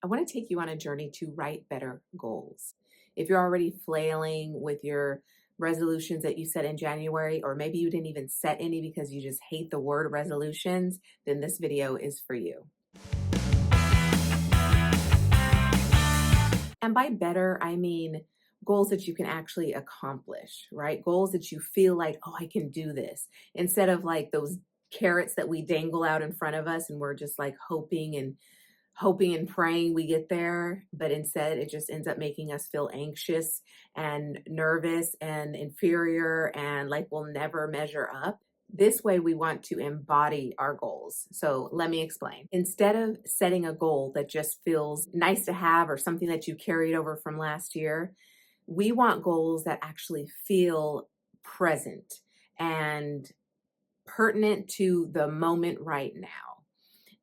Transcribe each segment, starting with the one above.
I want to take you on a journey to write better goals. If you're already flailing with your resolutions that you set in January, or maybe you didn't even set any because you just hate the word resolutions, then this video is for you. And by better, I mean goals that you can actually accomplish, right? Goals that you feel like, oh, I can do this, instead of like those carrots that we dangle out in front of us and we're just like hoping and praying we get there, but instead it just ends up making us feel anxious and nervous and inferior and like we'll never measure up. This way, we want to embody our goals. So let me explain. Instead of setting a goal that just feels nice to have or something that you carried over from last year, we want goals that actually feel present and pertinent to the moment right now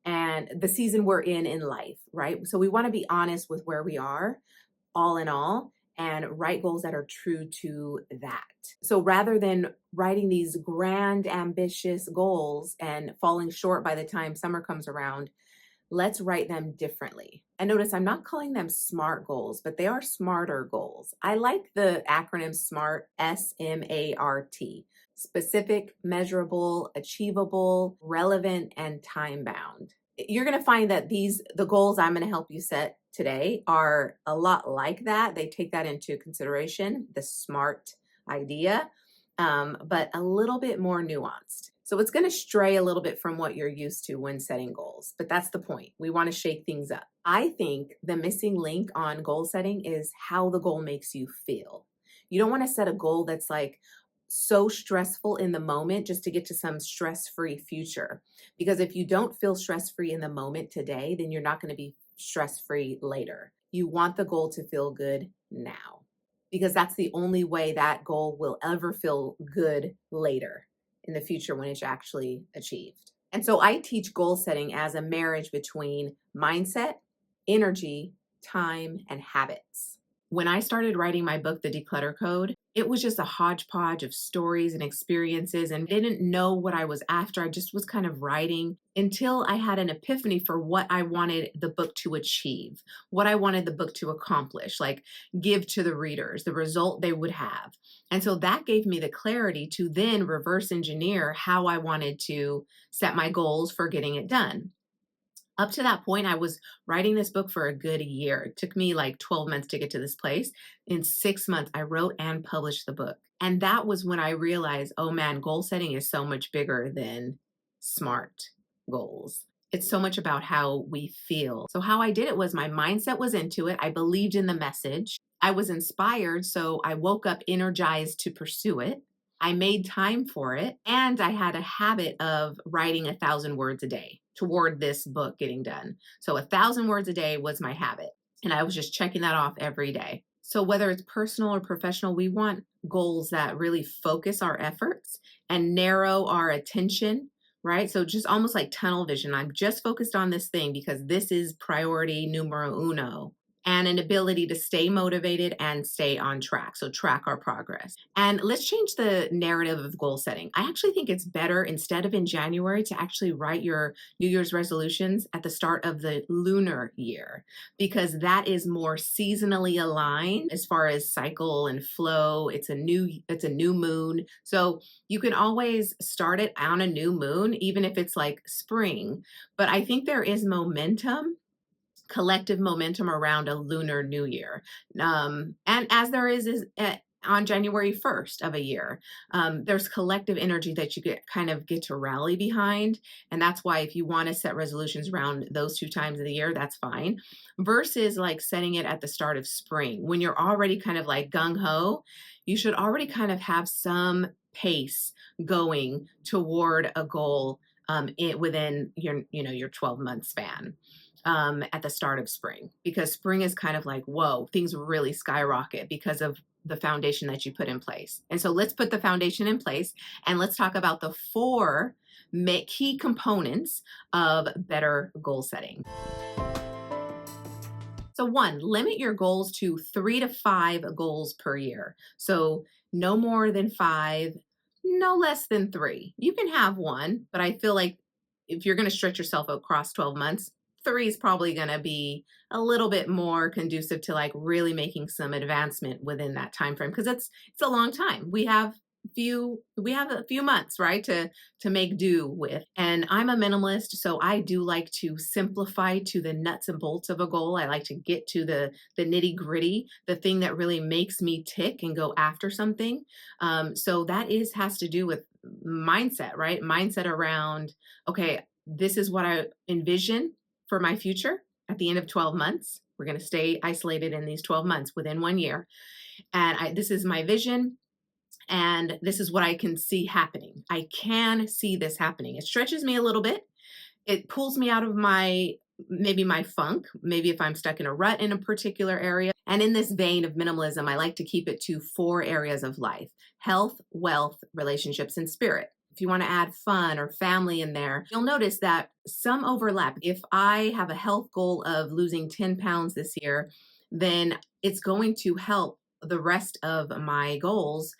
and the season we're in life, right? So we want to be honest with where we are, all in all, and write goals that are true to that. So rather than writing these grand, ambitious goals and falling short by the time summer comes around, let's write them differently. And notice I'm not calling them SMART goals, but they are smarter goals. I like the acronym SMART, SMART. Specific, measurable, achievable, relevant, and time bound. You're going to find that the goals I'm going to help you set today are a lot like that. They take that into consideration, the SMART idea, but a little bit more nuanced. So it's going to stray a little bit from what you're used to when setting goals, but that's the point. We want to shake things up. I think the missing link on goal setting is how the goal makes you feel. You don't want to set a goal that's like so stressful in the moment just to get to some stress-free future. Because if you don't feel stress-free in the moment today, then you're not going to be stress-free later. You want the goal to feel good now, because that's the only way that goal will ever feel good later in the future when it's actually achieved. And so I teach goal setting as a marriage between mindset, energy, time, and habits. When I started writing my book, The Declutter Code, it was just a hodgepodge of stories and experiences, and didn't know what I was after. I just was kind of writing until I had an epiphany for what I wanted the book to achieve, what I wanted the book to accomplish, like give to the readers, the result they would have. And so that gave me the clarity to then reverse engineer how I wanted to set my goals for getting it done. Up to that point, I was writing this book for a good year. It took me like 12 months to get to this place. In 6 months, I wrote and published the book. And that was when I realized, oh man, goal setting is so much bigger than SMART goals. It's so much about how we feel. So how I did it was my mindset was into it. I believed in the message. I was inspired, so I woke up energized to pursue it. I made time for it, and I had a habit of writing 1,000 words a day toward this book getting done. So 1,000 words a day was my habit, and I was just checking that off every day. So whether it's personal or professional, we want goals that really focus our efforts and narrow our attention, right? So just almost like tunnel vision. I'm just focused on this thing because this is priority numero uno. And an ability to stay motivated and stay on track. So track our progress. And let's change the narrative of goal setting. I actually think it's better, instead of in January, to actually write your New Year's resolutions at the start of the lunar year, because that is more seasonally aligned as far as cycle and flow. It's a new moon. So you can always start it on a new moon, even if it's like spring. But I think there is collective momentum around a lunar new year. And as there is on January 1st of a year, there's collective energy that you get to rally behind. And that's why if you want to set resolutions around those two times of the year, that's fine. Versus like setting it at the start of spring when you're already kind of like gung ho, you should already kind of have some pace going toward a goal within your 12-month span. At the start of spring, because spring is kind of like, whoa, things really skyrocket because of the foundation that you put in place. And so let's put the foundation in place, and let's talk about the four key components of better goal setting. So one, limit your goals to 3 to 5 goals per year. So no more than 5, no less than 3. You can have one, but I feel like if you're going to stretch yourself across 12 months, three is probably going to be a little bit more conducive to like really making some advancement within that time frame, because it's a long time. We have a few months, right, to make do with. And I'm a minimalist, so I do like to simplify to the nuts and bolts of a goal. I like to get to the nitty gritty, the thing that really makes me tick and go after something. So that is has to do with mindset, right? Mindset around, okay, this is what I envision for my future at the end of 12 months. We're going to stay isolated in these 12 months within 1 year. And this is my vision. And this is what I can see happening. I can see this happening. It stretches me a little bit. It pulls me out of maybe my funk, maybe if I'm stuck in a rut in a particular area. And in this vein of minimalism, I like to keep it to 4 areas of life: health, wealth, relationships, and spirit. If you want to add fun or family in there, you'll notice that some overlap. If I have a health goal of losing 10 pounds this year, then it's going to help the rest of my goals,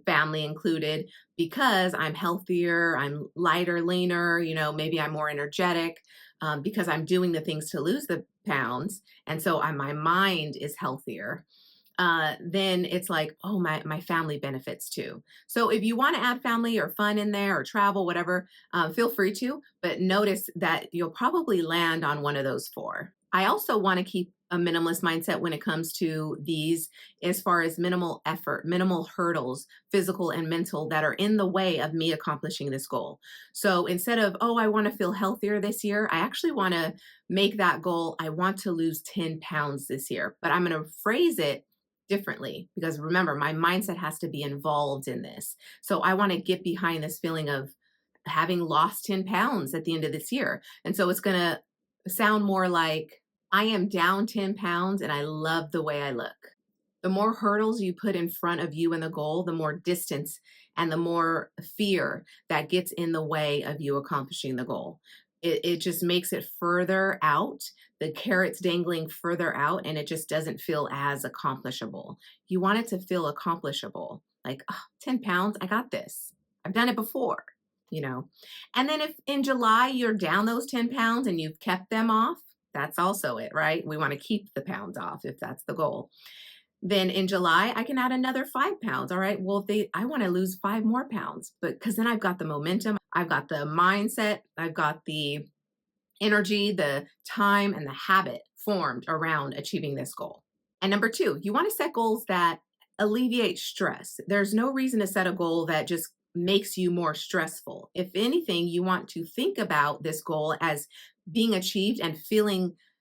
family included, because I'm healthier, I'm lighter, leaner, maybe I'm more energetic, because I'm doing the things to lose the pounds. And so my mind is healthier. Then it's like, oh, my family benefits too. So if you want to add family or fun in there or travel, whatever, feel free to, but notice that you'll probably land on one of those 4. I also want to keep a minimalist mindset when it comes to these, as far as minimal effort, minimal hurdles, physical and mental, that are in the way of me accomplishing this goal. So instead of, oh, I want to feel healthier this year, I actually want to make that goal, I want to lose 10 pounds this year, but I'm going to phrase it differently, because remember, my mindset has to be involved in this. So I want to get behind this feeling of having lost 10 pounds at the end of this year. And so it's going to sound more like, I am down 10 pounds and I love the way I look. The more hurdles you put in front of you and the goal, the more distance and the more fear that gets in the way of you accomplishing the goal. It just makes it further out, the carrots dangling further out, and it just doesn't feel as accomplishable. You want it to feel accomplishable, like, oh, 10 pounds, I got this. I've done it before, you know. And then if in July you're down those 10 pounds and you've kept them off, that's also it, right? We want to keep the pounds off if that's the goal. Then in July, I can add another 5 pounds. All right. Well, I want to lose 5 more pounds, but because then I've got the momentum, I've got the mindset, I've got the energy, the time, and the habit formed around achieving this goal. And number 2, you want to set goals that alleviate stress. There's no reason to set a goal that just makes you more stressful. If anything, you want to think about this goal as being achieved and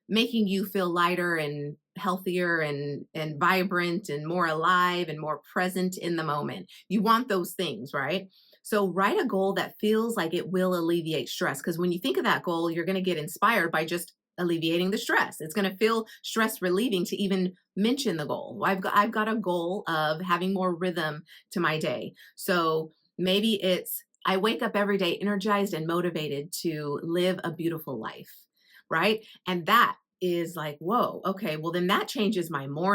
making you feel lighter and healthier and vibrant and more alive and more present in the moment. You want those things, right? So write a goal that feels like it will alleviate stress, because when you think of that goal, you're going to get inspired by just alleviating the stress. It's going to feel stress relieving to even mention the goal. I've got a goal of having more rhythm to my day. So maybe it's, I wake up every day energized and motivated to live a beautiful life, right? And that is like, whoa, okay, well then that changes my morning.